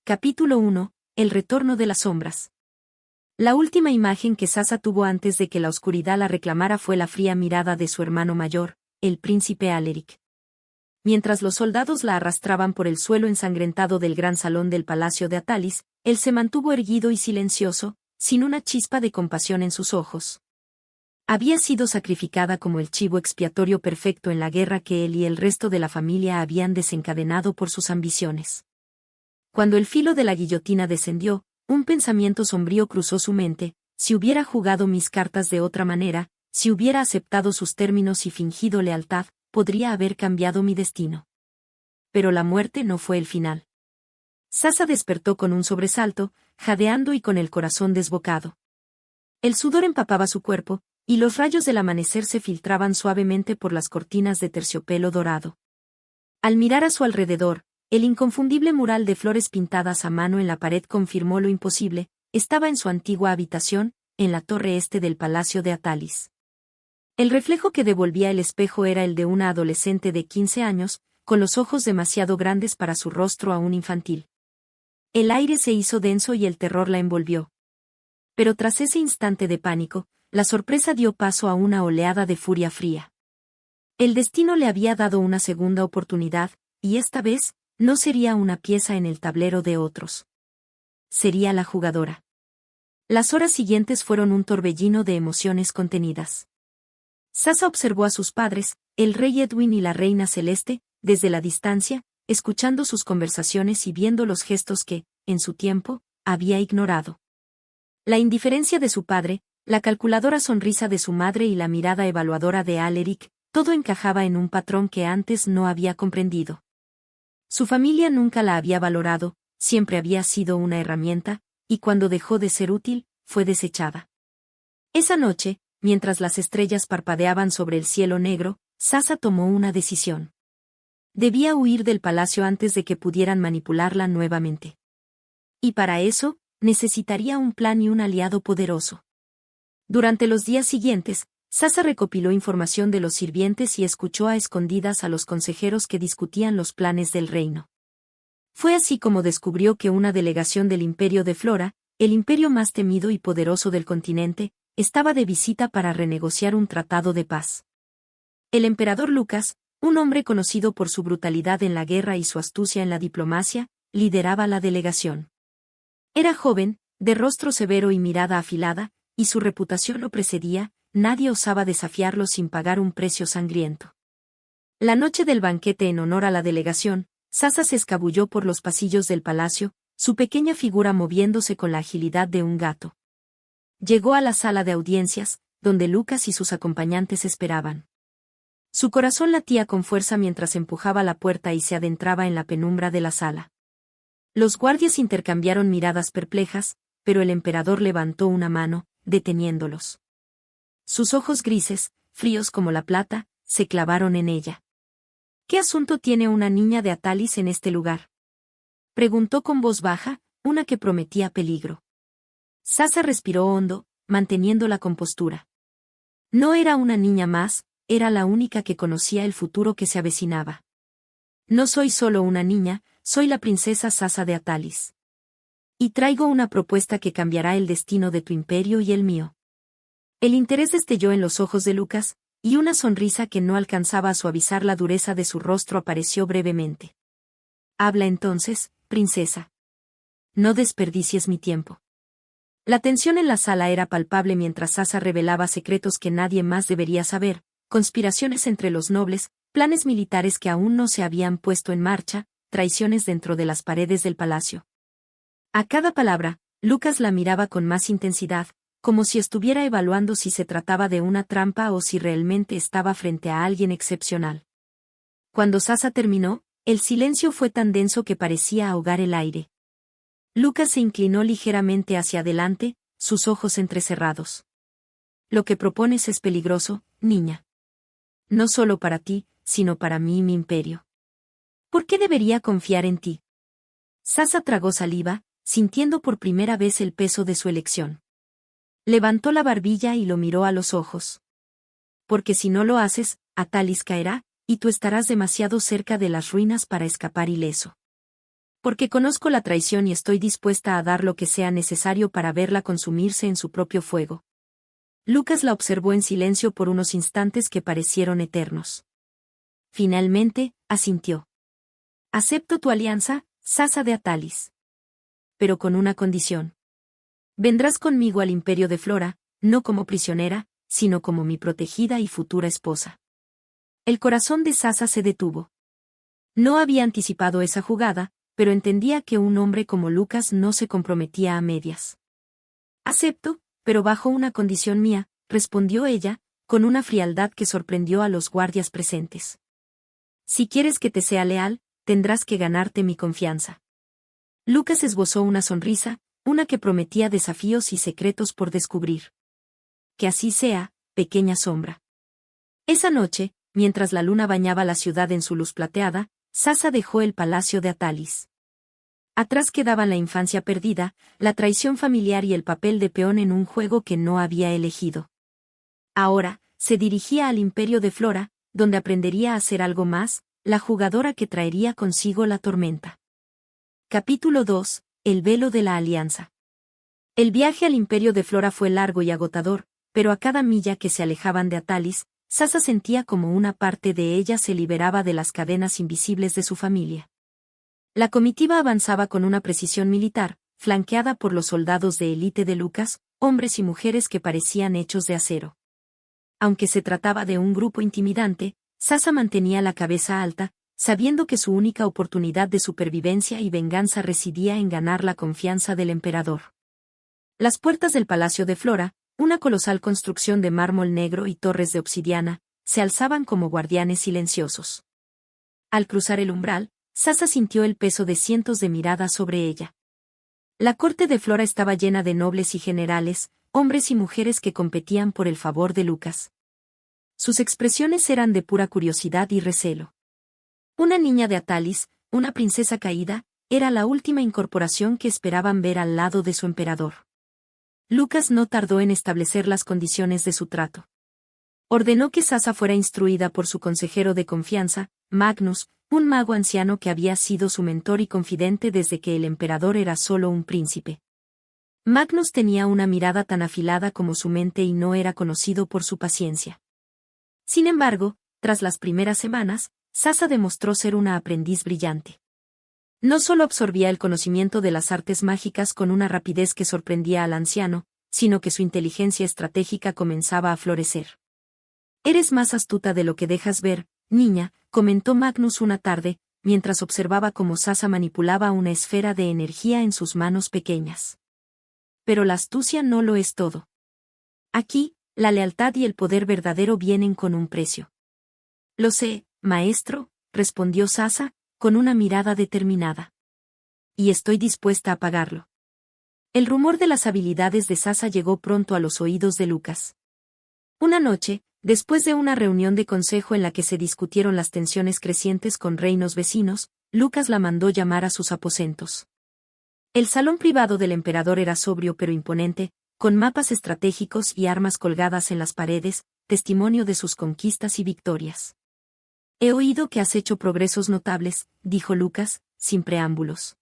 Capítulo 1. El retorno de las sombras. La última imagen que Sasa tuvo antes de que la oscuridad la reclamara fue la fría mirada de su hermano mayor, el príncipe Alaric. Mientras los soldados la arrastraban por el suelo ensangrentado del gran salón del palacio de Atalis, él se mantuvo erguido y silencioso, sin una chispa de compasión en sus ojos. Había sido sacrificada como el chivo expiatorio perfecto en la guerra que él y el resto de la familia habían desencadenado por sus ambiciones. Cuando el filo de la guillotina descendió, un pensamiento sombrío cruzó su mente: si hubiera jugado mis cartas de otra manera, si hubiera aceptado sus términos y fingido lealtad, podría haber cambiado mi destino. Pero la muerte no fue el final. Sasa despertó con un sobresalto, jadeando y con el corazón desbocado. El sudor empapaba su cuerpo, y los rayos del amanecer se filtraban suavemente por las cortinas de terciopelo dorado. Al mirar a su alrededor, el inconfundible mural de flores pintadas a mano en la pared confirmó lo imposible: estaba en su antigua habitación, en la torre este del palacio de Atalis. El reflejo que devolvía el espejo era el de una adolescente de 15 años, con los ojos demasiado grandes para su rostro aún infantil. El aire se hizo denso y el terror la envolvió. Pero tras ese instante de pánico, la sorpresa dio paso a una oleada de furia fría. El destino le había dado una segunda oportunidad, y esta vez, no sería una pieza en el tablero de otros. Sería la jugadora. Las horas siguientes fueron un torbellino de emociones contenidas. Sasa observó a sus padres, el rey Edwin y la reina Celeste, desde la distancia, escuchando sus conversaciones y viendo los gestos que, en su tiempo, había ignorado. La indiferencia de su padre, la calculadora sonrisa de su madre y la mirada evaluadora de Alaric, todo encajaba en un patrón que antes no había comprendido. Su familia nunca la había valorado, siempre había sido una herramienta, y cuando dejó de ser útil, fue desechada. Esa noche, mientras las estrellas parpadeaban sobre el cielo negro, Sasa tomó una decisión. Debía huir del palacio antes de que pudieran manipularla nuevamente. Y para eso, necesitaría un plan y un aliado poderoso. Durante los días siguientes, Sasa recopiló información de los sirvientes y escuchó a escondidas a los consejeros que discutían los planes del reino. Fue así como descubrió que una delegación del Imperio de Flora, el imperio más temido y poderoso del continente, estaba de visita para renegociar un tratado de paz. El emperador Lucas, un hombre conocido por su brutalidad en la guerra y su astucia en la diplomacia, lideraba la delegación. Era joven, de rostro severo y mirada afilada, y su reputación lo precedía. Nadie osaba desafiarlo sin pagar un precio sangriento. La noche del banquete en honor a la delegación, Sasa se escabulló por los pasillos del palacio, su pequeña figura moviéndose con la agilidad de un gato. Llegó a la sala de audiencias, donde Lucas y sus acompañantes esperaban. Su corazón latía con fuerza mientras empujaba la puerta y se adentraba en la penumbra de la sala. Los guardias intercambiaron miradas perplejas, pero el emperador levantó una mano, deteniéndolos. Sus ojos grises, fríos como la plata, se clavaron en ella. ¿Qué asunto tiene una niña de Atalis en este lugar?, preguntó con voz baja, una que prometía peligro. Sasa respiró hondo, manteniendo la compostura. No era una niña más, era la única que conocía el futuro que se avecinaba. No soy solo una niña, soy la princesa Sasa de Atalis. Y traigo una propuesta que cambiará el destino de tu imperio y el mío. El interés destelló en los ojos de Lucas, y una sonrisa que no alcanzaba a suavizar la dureza de su rostro apareció brevemente. Habla entonces, princesa. No desperdicies mi tiempo. La tensión en la sala era palpable mientras Sasa revelaba secretos que nadie más debería saber, conspiraciones entre los nobles, planes militares que aún no se habían puesto en marcha, traiciones dentro de las paredes del palacio. A cada palabra, Lucas la miraba con más intensidad, como si estuviera evaluando si se trataba de una trampa o si realmente estaba frente a alguien excepcional. Cuando Sasa terminó, el silencio fue tan denso que parecía ahogar el aire. Lucas se inclinó ligeramente hacia adelante, sus ojos entrecerrados. Lo que propones es peligroso, niña. No solo para ti, sino para mí y mi imperio. ¿Por qué debería confiar en ti? Sasa tragó saliva, sintiendo por primera vez el peso de su elección. Levantó la barbilla y lo miró a los ojos. Porque si no lo haces, Atalis caerá, y tú estarás demasiado cerca de las ruinas para escapar ileso. Porque conozco la traición y estoy dispuesta a dar lo que sea necesario para verla consumirse en su propio fuego. Lucas la observó en silencio por unos instantes que parecieron eternos. Finalmente, asintió. Acepto tu alianza, Sasa de Atalis. Pero con una condición. Vendrás conmigo al imperio de Flora, no como prisionera, sino como mi protegida y futura esposa. El corazón de Sasa se detuvo. No había anticipado esa jugada, pero entendía que un hombre como Lucas no se comprometía a medias. Acepto, pero bajo una condición mía, respondió ella, con una frialdad que sorprendió a los guardias presentes. Si quieres que te sea leal, tendrás que ganarte mi confianza. Lucas esbozó una sonrisa, una que prometía desafíos y secretos por descubrir. Que así sea, pequeña sombra. Esa noche, mientras la luna bañaba la ciudad en su luz plateada, Sasa dejó el palacio de Atalis. Atrás quedaban la infancia perdida, la traición familiar y el papel de peón en un juego que no había elegido. Ahora, se dirigía al imperio de Flora, donde aprendería a hacer algo más, la jugadora que traería consigo la tormenta. Capítulo 2. El velo de la alianza. El viaje al imperio de Flora fue largo y agotador, pero a cada milla que se alejaban de Atalis, Sasa sentía como una parte de ella se liberaba de las cadenas invisibles de su familia. La comitiva avanzaba con una precisión militar, flanqueada por los soldados de élite de Lucas, hombres y mujeres que parecían hechos de acero. Aunque se trataba de un grupo intimidante, Sasa mantenía la cabeza alta, sabiendo que su única oportunidad de supervivencia y venganza residía en ganar la confianza del emperador. Las puertas del palacio de Flora, una colosal construcción de mármol negro y torres de obsidiana, se alzaban como guardianes silenciosos. Al cruzar el umbral, Sasa sintió el peso de cientos de miradas sobre ella. La corte de Flora estaba llena de nobles y generales, hombres y mujeres que competían por el favor de Lucas. Sus expresiones eran de pura curiosidad y recelo. Una niña de Atalis, una princesa caída, era la última incorporación que esperaban ver al lado de su emperador. Lucas no tardó en establecer las condiciones de su trato. Ordenó que Sasa fuera instruida por su consejero de confianza, Magnus, un mago anciano que había sido su mentor y confidente desde que el emperador era solo un príncipe. Magnus tenía una mirada tan afilada como su mente y no era conocido por su paciencia. Sin embargo, tras las primeras semanas, Sasa demostró ser una aprendiz brillante. No solo absorbía el conocimiento de las artes mágicas con una rapidez que sorprendía al anciano, sino que su inteligencia estratégica comenzaba a florecer. «Eres más astuta de lo que dejas ver, niña», comentó Magnus una tarde, mientras observaba cómo Sasa manipulaba una esfera de energía en sus manos pequeñas. Pero la astucia no lo es todo. Aquí, la lealtad y el poder verdadero vienen con un precio. «Lo sé, maestro», respondió Sasa, con una mirada determinada. «Y estoy dispuesta a pagarlo». El rumor de las habilidades de Sasa llegó pronto a los oídos de Lucas. Una noche, después de una reunión de consejo en la que se discutieron las tensiones crecientes con reinos vecinos, Lucas la mandó llamar a sus aposentos. El salón privado del emperador era sobrio pero imponente, con mapas estratégicos y armas colgadas en las paredes, testimonio de sus conquistas y victorias. «He oído que has hecho progresos notables», dijo Lucas, sin preámbulos.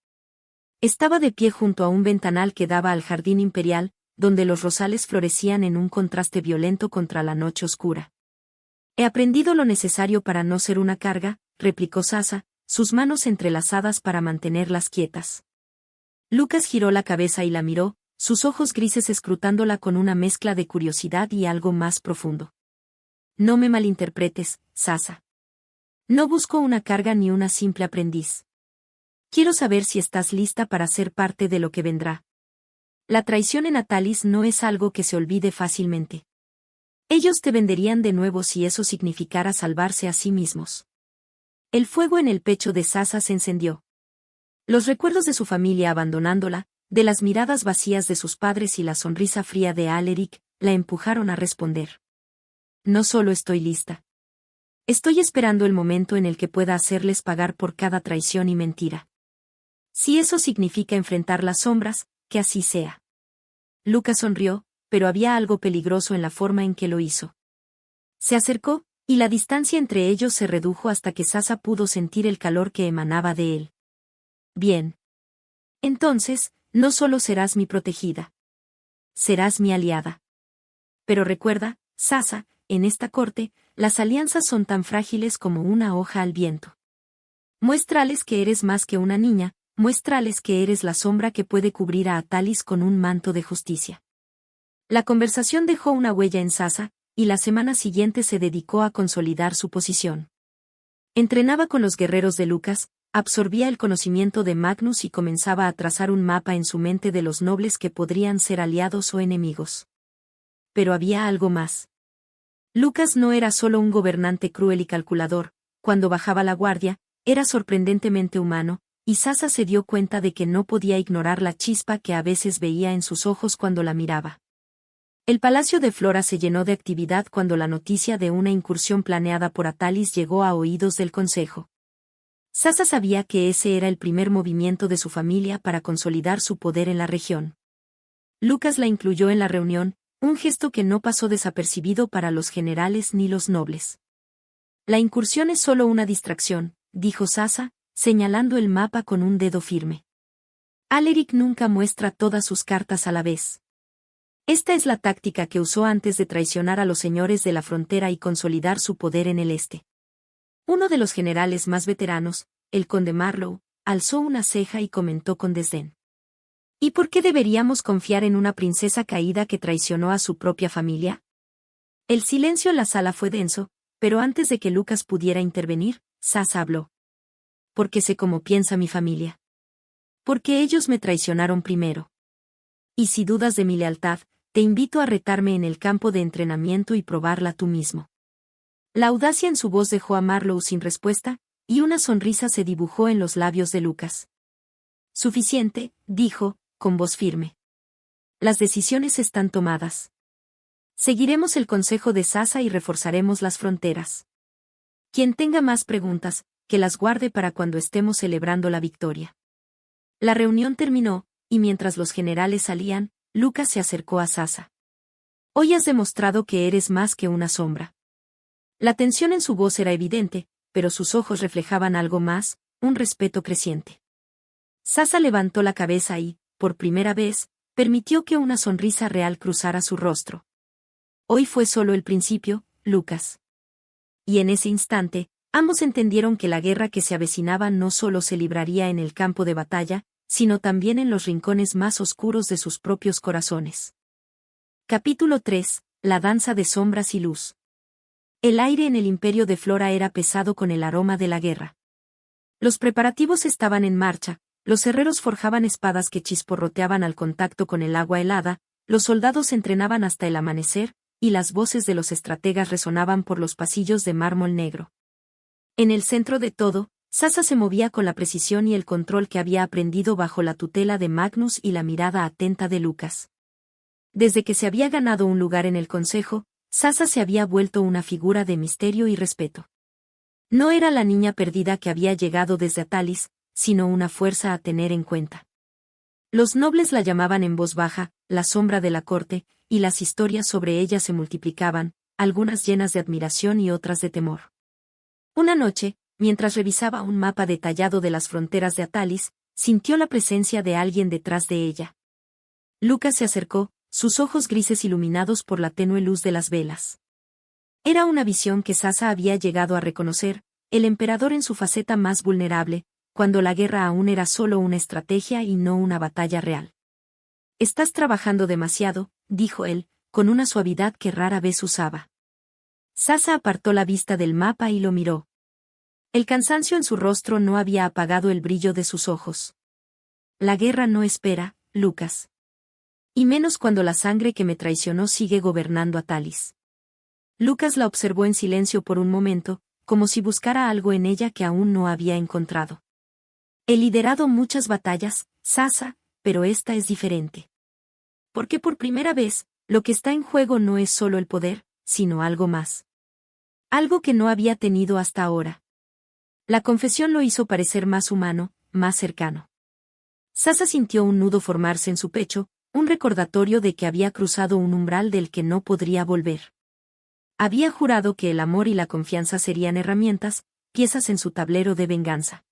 Estaba de pie junto a un ventanal que daba al jardín imperial, donde los rosales florecían en un contraste violento contra la noche oscura. «He aprendido lo necesario para no ser una carga», replicó Sasa, sus manos entrelazadas para mantenerlas quietas. Lucas giró la cabeza y la miró, sus ojos grises escrutándola con una mezcla de curiosidad y algo más profundo. «No me malinterpretes, Sasa. No busco una carga ni una simple aprendiz. Quiero saber si estás lista para ser parte de lo que vendrá. La traición en Atalis no es algo que se olvide fácilmente. Ellos te venderían de nuevo si eso significara salvarse a sí mismos». El fuego en el pecho de Sasa se encendió. Los recuerdos de su familia abandonándola, de las miradas vacías de sus padres y la sonrisa fría de Aleric, la empujaron a responder. «No solo estoy lista. Estoy esperando el momento en el que pueda hacerles pagar por cada traición y mentira. Si eso significa enfrentar las sombras, que así sea». Lucas sonrió, pero había algo peligroso en la forma en que lo hizo. Se acercó, y la distancia entre ellos se redujo hasta que Sasa pudo sentir el calor que emanaba de él. Bien. Entonces, no solo serás mi protegida. Serás mi aliada. Pero recuerda, Sasa, en esta corte, las alianzas son tan frágiles como una hoja al viento. Muéstrales que eres más que una niña, muéstrales que eres la sombra que puede cubrir a Atalis con un manto de justicia. La conversación dejó una huella en Sasa, y la semana siguiente se dedicó a consolidar su posición. Entrenaba con los guerreros de Lucas, absorbía el conocimiento de Magnus y comenzaba a trazar un mapa en su mente de los nobles que podrían ser aliados o enemigos. Pero había algo más. Lucas no era solo un gobernante cruel y calculador, cuando bajaba la guardia, era sorprendentemente humano, y Sasa se dio cuenta de que no podía ignorar la chispa que a veces veía en sus ojos cuando la miraba. El palacio de Flora se llenó de actividad cuando la noticia de una incursión planeada por Atalis llegó a oídos del consejo. Sasa sabía que ese era el primer movimiento de su familia para consolidar su poder en la región. Lucas la incluyó en la reunión, un gesto que no pasó desapercibido para los generales ni los nobles. La incursión es solo una distracción, dijo Sasa, señalando el mapa con un dedo firme. Alaric nunca muestra todas sus cartas a la vez. Esta es la táctica que usó antes de traicionar a los señores de la frontera y consolidar su poder en el este. Uno de los generales más veteranos, el conde Marlowe, alzó una ceja y comentó con desdén. ¿Y por qué deberíamos confiar en una princesa caída que traicionó a su propia familia? El silencio en la sala fue denso, pero antes de que Lucas pudiera intervenir, Sasa habló. Porque sé cómo piensa mi familia. Porque ellos me traicionaron primero. Y si dudas de mi lealtad, te invito a retarme en el campo de entrenamiento y probarla tú mismo. La audacia en su voz dejó a Marlowe sin respuesta, y una sonrisa se dibujó en los labios de Lucas. Suficiente, dijo, con voz firme. Las decisiones están tomadas. Seguiremos el consejo de Sasa y reforzaremos las fronteras. Quien tenga más preguntas, que las guarde para cuando estemos celebrando la victoria. La reunión terminó, y mientras los generales salían, Lucas se acercó a Sasa. Hoy has demostrado que eres más que una sombra. La tensión en su voz era evidente, pero sus ojos reflejaban algo más, un respeto creciente. Sasa levantó la cabeza y, por primera vez, permitió que una sonrisa real cruzara su rostro. Hoy fue solo el principio, Lucas. Y en ese instante, ambos entendieron que la guerra que se avecinaba no solo se libraría en el campo de batalla, sino también en los rincones más oscuros de sus propios corazones. Capítulo 3. La danza de sombras y luz. El aire en el imperio de Flora era pesado con el aroma de la guerra. Los preparativos estaban en marcha, los herreros forjaban espadas que chisporroteaban al contacto con el agua helada, los soldados entrenaban hasta el amanecer, y las voces de los estrategas resonaban por los pasillos de mármol negro. En el centro de todo, Sasa se movía con la precisión y el control que había aprendido bajo la tutela de Magnus y la mirada atenta de Lucas. Desde que se había ganado un lugar en el consejo, Sasa se había vuelto una figura de misterio y respeto. No era la niña perdida que había llegado desde Atalis, sino una fuerza a tener en cuenta. Los nobles la llamaban en voz baja, la sombra de la corte, y las historias sobre ella se multiplicaban, algunas llenas de admiración y otras de temor. Una noche, mientras revisaba un mapa detallado de las fronteras de Atalis, sintió la presencia de alguien detrás de ella. Lucas se acercó, sus ojos grises iluminados por la tenue luz de las velas. Era una visión que Sasa había llegado a reconocer, el emperador en su faceta más vulnerable, cuando la guerra aún era solo una estrategia y no una batalla real. Estás trabajando demasiado, dijo él, con una suavidad que rara vez usaba. Sasa apartó la vista del mapa y lo miró. El cansancio en su rostro no había apagado el brillo de sus ojos. La guerra no espera, Lucas. Y menos cuando la sangre que me traicionó sigue gobernando a Talis. Lucas la observó en silencio por un momento, como si buscara algo en ella que aún no había encontrado. He liderado muchas batallas, Sasa, pero esta es diferente. Porque por primera vez, lo que está en juego no es solo el poder, sino algo más. Algo que no había tenido hasta ahora. La confesión lo hizo parecer más humano, más cercano. Sasa sintió un nudo formarse en su pecho, un recordatorio de que había cruzado un umbral del que no podría volver. Había jurado que el amor y la confianza serían herramientas, piezas en su tablero de venganza.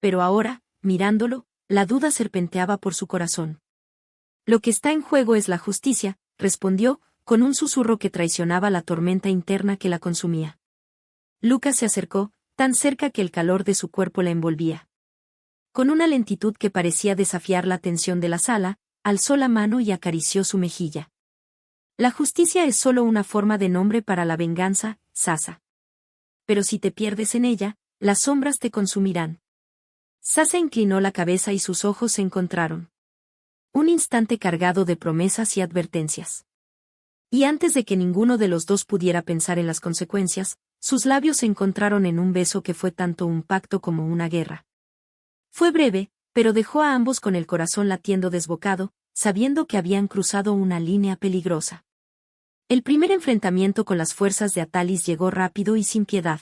Pero ahora, mirándolo, la duda serpenteaba por su corazón. Lo que está en juego es la justicia, respondió, con un susurro que traicionaba la tormenta interna que la consumía. Lucas se acercó, tan cerca que el calor de su cuerpo la envolvía. Con una lentitud que parecía desafiar la tensión de la sala, alzó la mano y acarició su mejilla. La justicia es solo una forma de nombre para la venganza, Sasa. Pero si te pierdes en ella, las sombras te consumirán. Sasa inclinó la cabeza y sus ojos se encontraron. Un instante cargado de promesas y advertencias. Y antes de que ninguno de los dos pudiera pensar en las consecuencias, sus labios se encontraron en un beso que fue tanto un pacto como una guerra. Fue breve, pero dejó a ambos con el corazón latiendo desbocado, sabiendo que habían cruzado una línea peligrosa. El primer enfrentamiento con las fuerzas de Atalis llegó rápido y sin piedad.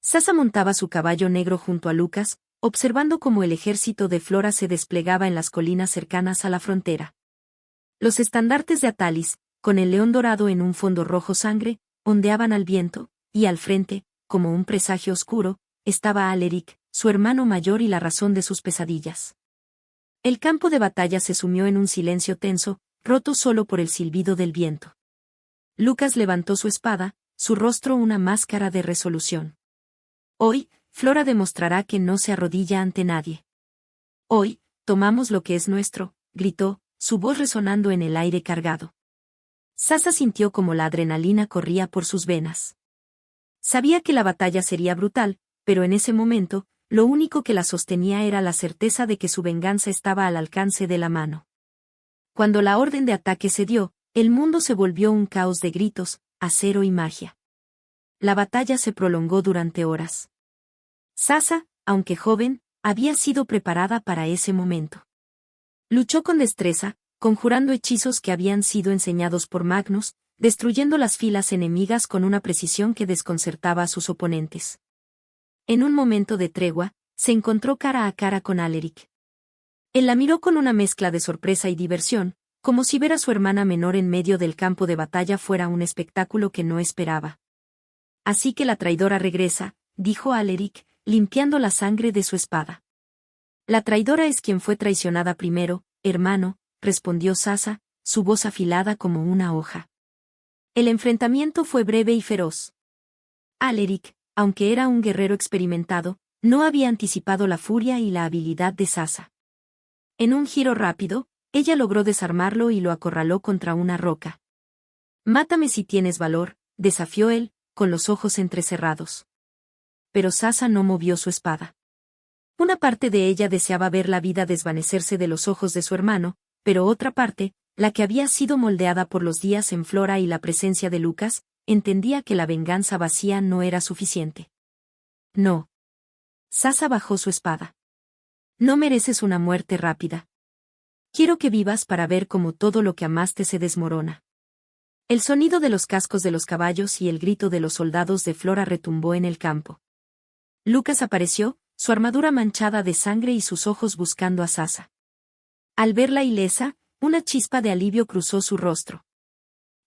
Sasa montaba su caballo negro junto a Lucas, observando cómo el ejército de Flora se desplegaba en las colinas cercanas a la frontera. Los estandartes de Atalis, con el león dorado en un fondo rojo sangre, ondeaban al viento, y al frente, como un presagio oscuro, estaba Aleric, su hermano mayor y la razón de sus pesadillas. El campo de batalla se sumió en un silencio tenso, roto solo por el silbido del viento. Lucas levantó su espada, su rostro una máscara de resolución. Hoy, Flora demostrará que no se arrodilla ante nadie. Hoy, tomamos lo que es nuestro, gritó, su voz resonando en el aire cargado. Sasa sintió como la adrenalina corría por sus venas. Sabía que la batalla sería brutal, pero en ese momento, lo único que la sostenía era la certeza de que su venganza estaba al alcance de la mano. Cuando la orden de ataque se dio, el mundo se volvió un caos de gritos, acero y magia. La batalla se prolongó durante horas. Sasa, aunque joven, había sido preparada para ese momento. Luchó con destreza, conjurando hechizos que habían sido enseñados por Magnus, destruyendo las filas enemigas con una precisión que desconcertaba a sus oponentes. En un momento de tregua, se encontró cara a cara con Aleric. Él la miró con una mezcla de sorpresa y diversión, como si ver a su hermana menor en medio del campo de batalla fuera un espectáculo que no esperaba. Así que la traidora regresa, dijo Aleric, limpiando la sangre de su espada. La traidora es quien fue traicionada primero, hermano, respondió Sasa, su voz afilada como una hoja. El enfrentamiento fue breve y feroz. Aleric, aunque era un guerrero experimentado, no había anticipado la furia y la habilidad de Sasa. En un giro rápido, ella logró desarmarlo y lo acorraló contra una roca. «Mátame si tienes valor», desafió él, con los ojos entrecerrados. Pero Sasa no movió su espada. Una parte de ella deseaba ver la vida desvanecerse de los ojos de su hermano, pero otra parte, la que había sido moldeada por los días en Flora y la presencia de Lucas, entendía que la venganza vacía no era suficiente. No. Sasa bajó su espada. No mereces una muerte rápida. Quiero que vivas para ver cómo todo lo que amaste se desmorona. El sonido de los cascos de los caballos y el grito de los soldados de Flora retumbó en el campo. Lucas apareció, su armadura manchada de sangre y sus ojos buscando a Sasa. Al verla ilesa, una chispa de alivio cruzó su rostro.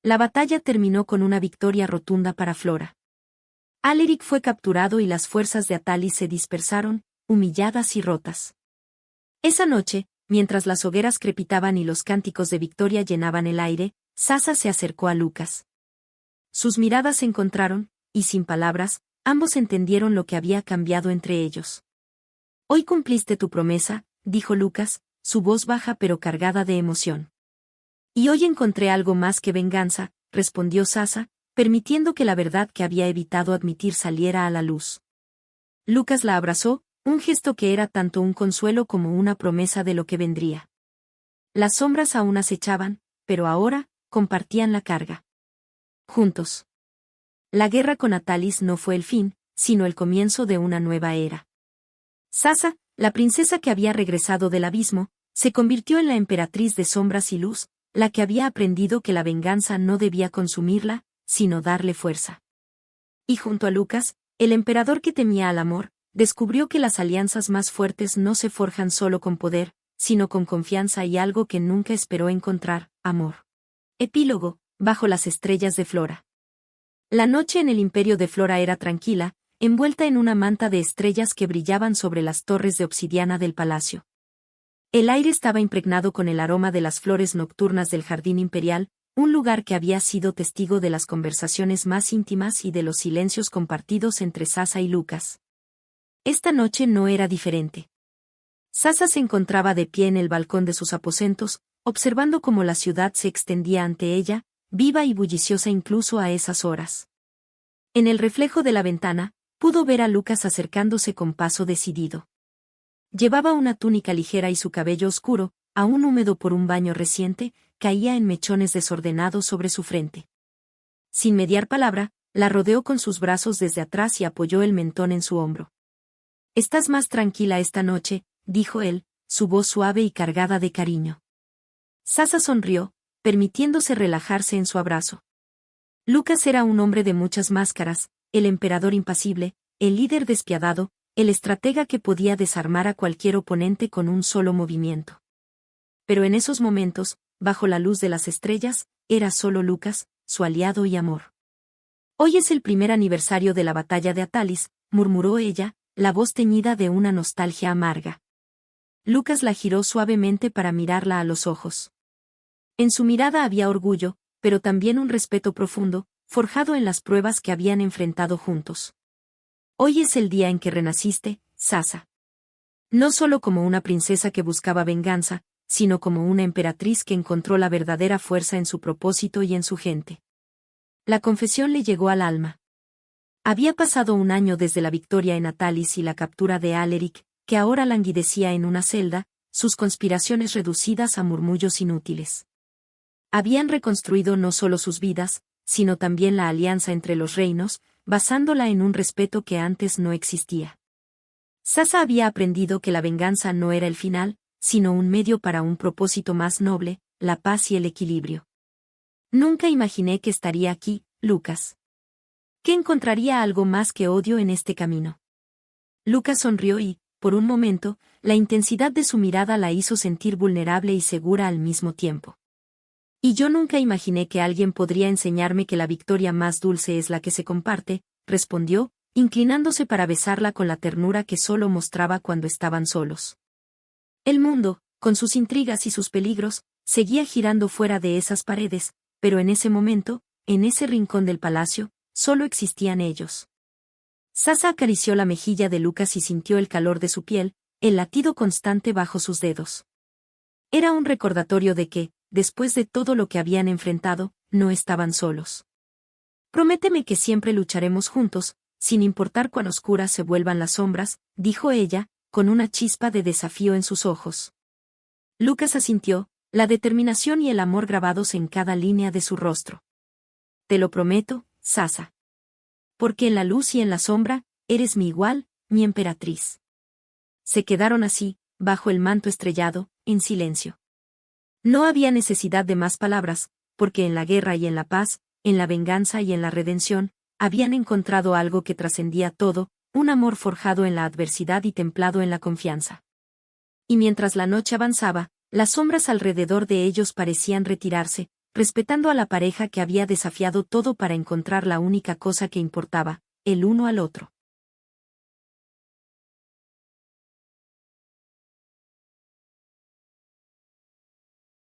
La batalla terminó con una victoria rotunda para Flora. Aleric fue capturado y las fuerzas de Atalis se dispersaron, humilladas y rotas. Esa noche, mientras las hogueras crepitaban y los cánticos de victoria llenaban el aire, Sasa se acercó a Lucas. Sus miradas se encontraron, y sin palabras, ambos entendieron lo que había cambiado entre ellos. «Hoy cumpliste tu promesa», dijo Lucas, su voz baja pero cargada de emoción. «Y hoy encontré algo más que venganza», respondió Sasa, permitiendo que la verdad que había evitado admitir saliera a la luz. Lucas la abrazó, un gesto que era tanto un consuelo como una promesa de lo que vendría. Las sombras aún acechaban, pero ahora, compartían la carga. Juntos. La guerra con Atalis no fue el fin, sino el comienzo de una nueva era. Sasa, la princesa que había regresado del abismo, se convirtió en la emperatriz de sombras y luz, la que había aprendido que la venganza no debía consumirla, sino darle fuerza. Y junto a Lucas, el emperador que temía al amor, descubrió que las alianzas más fuertes no se forjan solo con poder, sino con confianza y algo que nunca esperó encontrar, amor. Epílogo, bajo las estrellas de Flora. La noche en el imperio de Flora era tranquila, envuelta en una manta de estrellas que brillaban sobre las torres de obsidiana del palacio. El aire estaba impregnado con el aroma de las flores nocturnas del jardín imperial, un lugar que había sido testigo de las conversaciones más íntimas y de los silencios compartidos entre Sasa y Lucas. Esta noche no era diferente. Sasa se encontraba de pie en el balcón de sus aposentos, observando cómo la ciudad se extendía ante ella, viva y bulliciosa incluso a esas horas. En el reflejo de la ventana, pudo ver a Lucas acercándose con paso decidido. Llevaba una túnica ligera y su cabello oscuro, aún húmedo por un baño reciente, caía en mechones desordenados sobre su frente. Sin mediar palabra, la rodeó con sus brazos desde atrás y apoyó el mentón en su hombro. «Estás más tranquila esta noche», dijo él, su voz suave y cargada de cariño. Sasa sonrió, permitiéndose relajarse en su abrazo. Lucas era un hombre de muchas máscaras, el emperador impasible, el líder despiadado, el estratega que podía desarmar a cualquier oponente con un solo movimiento. Pero en esos momentos, bajo la luz de las estrellas, era solo Lucas, su aliado y amor. «Hoy es el primer aniversario de la batalla de Atalis», murmuró ella, la voz teñida de una nostalgia amarga. Lucas la giró suavemente para mirarla a los ojos. En su mirada había orgullo, pero también un respeto profundo, forjado en las pruebas que habían enfrentado juntos. «Hoy es el día en que renaciste, Sasa. No solo como una princesa que buscaba venganza, sino como una emperatriz que encontró la verdadera fuerza en su propósito y en su gente». La confesión le llegó al alma. Había pasado un año desde la victoria en Atalis y la captura de Alaric, que ahora languidecía en una celda, sus conspiraciones reducidas a murmullos inútiles. Habían reconstruido no solo sus vidas, sino también la alianza entre los reinos, basándola en un respeto que antes no existía. Sasa había aprendido que la venganza no era el final, sino un medio para un propósito más noble, la paz y el equilibrio. «Nunca imaginé que estaría aquí, Lucas. ¿Que encontraría algo más que odio en este camino?» Lucas sonrió y, por un momento, la intensidad de su mirada la hizo sentir vulnerable y segura al mismo tiempo. «Y yo nunca imaginé que alguien podría enseñarme que la victoria más dulce es la que se comparte», respondió, inclinándose para besarla con la ternura que solo mostraba cuando estaban solos. El mundo, con sus intrigas y sus peligros, seguía girando fuera de esas paredes, pero en ese momento, en ese rincón del palacio, solo existían ellos. Sasa acarició la mejilla de Lucas y sintió el calor de su piel, el latido constante bajo sus dedos. Era un recordatorio de que, después de todo lo que habían enfrentado, no estaban solos. «Prométeme que siempre lucharemos juntos, sin importar cuán oscuras se vuelvan las sombras», dijo ella, con una chispa de desafío en sus ojos. Lucas asintió, la determinación y el amor grabados en cada línea de su rostro. «Te lo prometo, Sasa. Porque en la luz y en la sombra, eres mi igual, mi emperatriz». Se quedaron así, bajo el manto estrellado, en silencio. No había necesidad de más palabras, porque en la guerra y en la paz, en la venganza y en la redención, habían encontrado algo que trascendía todo, un amor forjado en la adversidad y templado en la confianza. Y mientras la noche avanzaba, las sombras alrededor de ellos parecían retirarse, respetando a la pareja que había desafiado todo para encontrar la única cosa que importaba, el uno al otro.